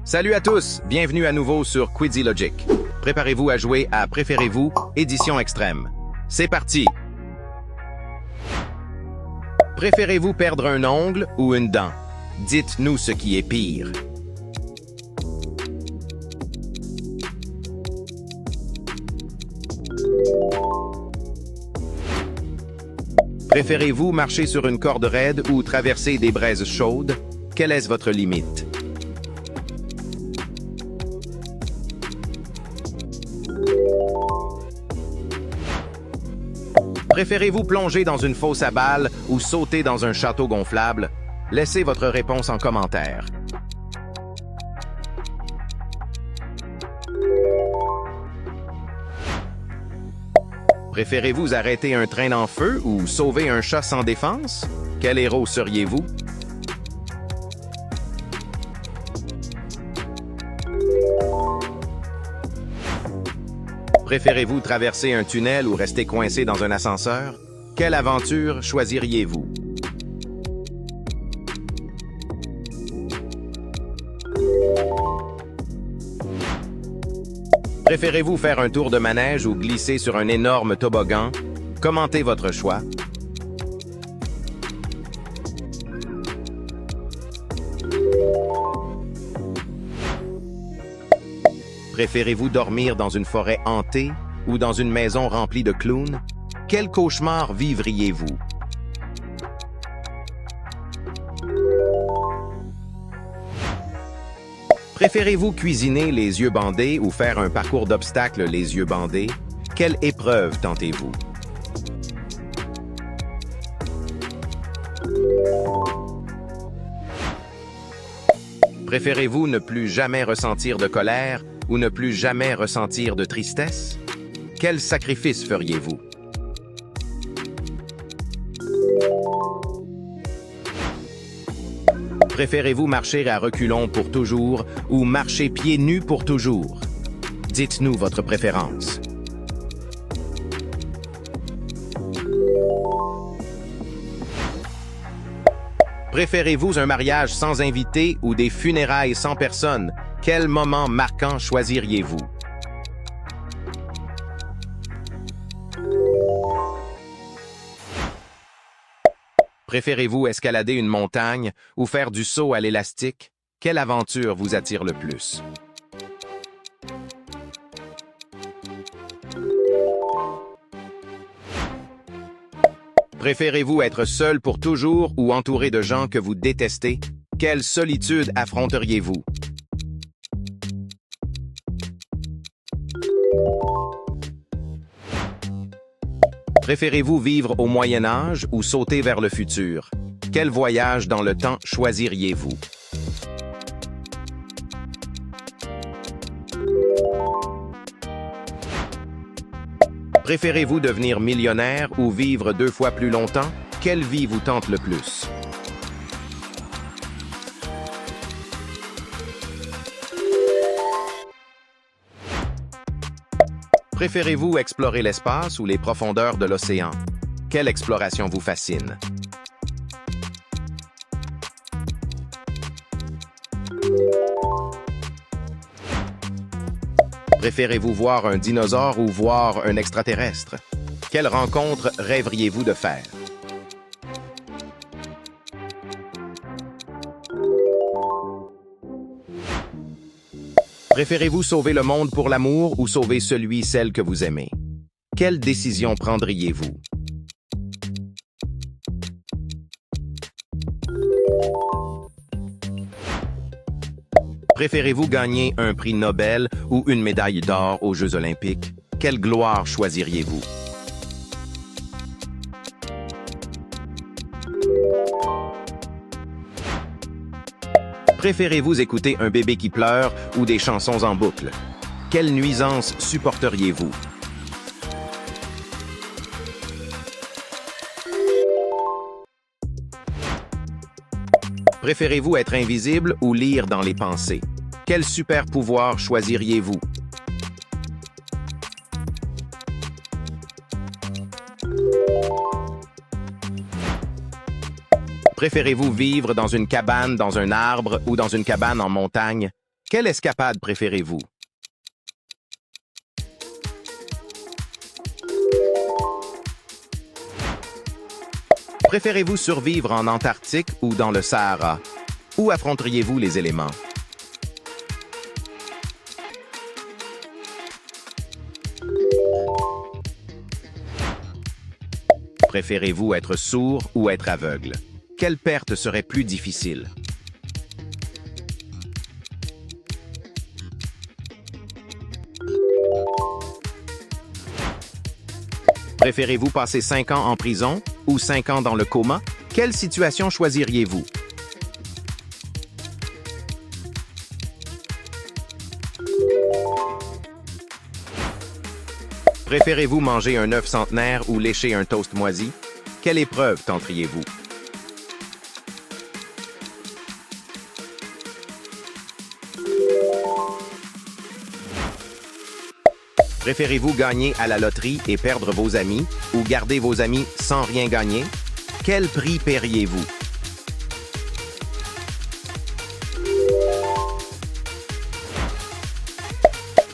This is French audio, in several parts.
Salut à tous, bienvenue à nouveau sur Quizy Logic. Préparez-vous à jouer à Préférez-vous, édition extrême. C'est parti! Préférez-vous perdre un ongle ou une dent? Dites-nous ce qui est pire. Préférez-vous marcher sur une corde raide ou traverser des braises chaudes? Quelle est votre limite? Préférez-vous plonger dans une fosse à balles ou sauter dans un château gonflable? Laissez votre réponse en commentaire. Préférez-vous arrêter un train en feu ou sauver un chat sans défense? Quel héros seriez-vous? Préférez-vous traverser un tunnel ou rester coincé dans un ascenseur? Quelle aventure choisiriez-vous? Préférez-vous faire un tour de manège ou glisser sur un énorme toboggan? Commentez votre choix. Préférez-vous dormir dans une forêt hantée ou dans une maison remplie de clowns? Quel cauchemar vivriez-vous? Préférez-vous cuisiner les yeux bandés ou faire un parcours d'obstacles les yeux bandés? Quelle épreuve tentez-vous? Préférez-vous ne plus jamais ressentir de colère ou ne plus jamais ressentir de tristesse? Quel sacrifice feriez-vous? Préférez-vous marcher à reculons pour toujours ou marcher pieds nus pour toujours? Dites-nous votre préférence. Préférez-vous un mariage sans invité ou des funérailles sans personne? Quel moment marquant choisiriez-vous? Préférez-vous escalader une montagne ou faire du saut à l'élastique? Quelle aventure vous attire le plus? Préférez-vous être seul pour toujours ou entouré de gens que vous détestez? Quelle solitude affronteriez-vous? Préférez-vous vivre au Moyen Âge ou sauter vers le futur? Quel voyage dans le temps choisiriez-vous? Préférez-vous devenir millionnaire ou vivre 2 fois plus longtemps? Quelle vie vous tente le plus? Préférez-vous explorer l'espace ou les profondeurs de l'océan? Quelle exploration vous fascine? Préférez-vous voir un dinosaure ou voir un extraterrestre? Quelle rencontre rêveriez-vous de faire? Préférez-vous sauver le monde pour l'amour ou sauver celle que vous aimez? Quelle décision prendriez-vous? Préférez-vous gagner un prix Nobel ou une médaille d'or aux Jeux olympiques? Quelle gloire choisiriez-vous? Préférez-vous écouter un bébé qui pleure ou des chansons en boucle? Quelle nuisance supporteriez-vous? Préférez-vous être invisible ou lire dans les pensées? Quel super pouvoir choisiriez-vous? Préférez-vous vivre dans une cabane dans un arbre ou dans une cabane en montagne? Quelle escapade préférez-vous? Préférez-vous survivre en Antarctique ou dans le Sahara? Où affronteriez-vous les éléments? Préférez-vous être sourd ou être aveugle? Quelle perte serait plus difficile? Préférez-vous passer 5 ans en prison ou 5 ans dans le coma? Quelle situation choisiriez-vous? Préférez-vous manger un œuf centenaire ou lécher un toast moisi? Quelle épreuve tenteriez-vous? Préférez-vous gagner à la loterie et perdre vos amis ou garder vos amis sans rien gagner? Quel prix paieriez-vous?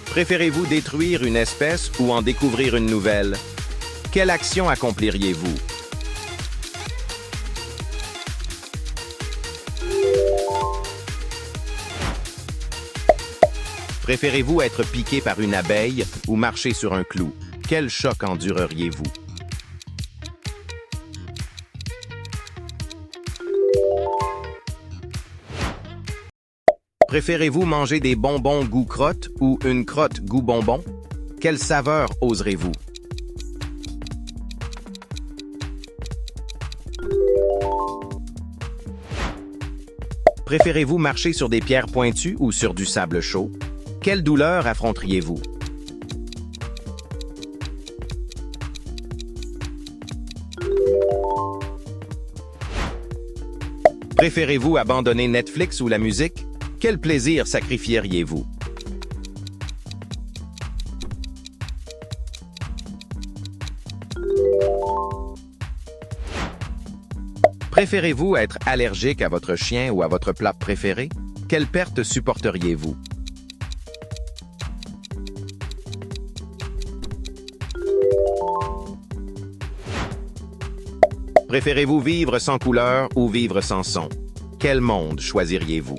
Préférez-vous détruire une espèce ou en découvrir une nouvelle? Quelle action accompliriez-vous? Préférez-vous être piqué par une abeille ou marcher sur un clou? Quel choc endureriez-vous? Préférez-vous manger des bonbons goût crotte ou une crotte goût bonbon? Quelle saveur oserez-vous? Préférez-vous marcher sur des pierres pointues ou sur du sable chaud? Quelle douleur affronteriez-vous? Préférez-vous abandonner Netflix ou la musique? Quel plaisir sacrifieriez-vous? Préférez-vous être allergique à votre chien ou à votre plat préféré? Quelle perte supporteriez-vous? Préférez-vous vivre sans couleur ou vivre sans son? Quel monde choisiriez-vous?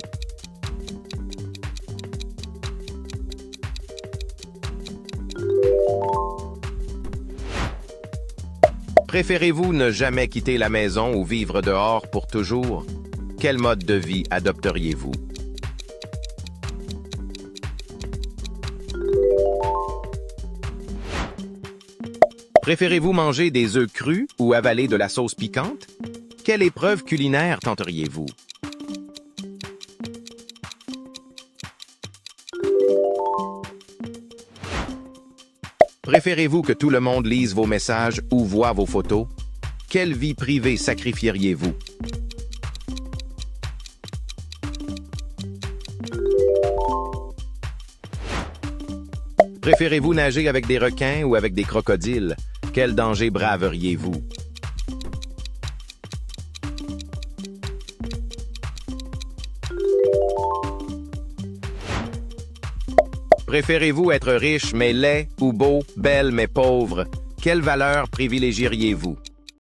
Préférez-vous ne jamais quitter la maison ou vivre dehors pour toujours? Quel mode de vie adopteriez-vous? Préférez-vous manger des œufs crus ou avaler de la sauce piquante? Quelle épreuve culinaire tenteriez-vous? Préférez-vous que tout le monde lise vos messages ou voit vos photos? Quelle vie privée sacrifieriez-vous? Préférez-vous nager avec des requins ou avec des crocodiles? Quel danger braveriez-vous? Préférez-vous être riche mais laid ou beau, belle mais pauvre? Quelle valeur privilégieriez-vous?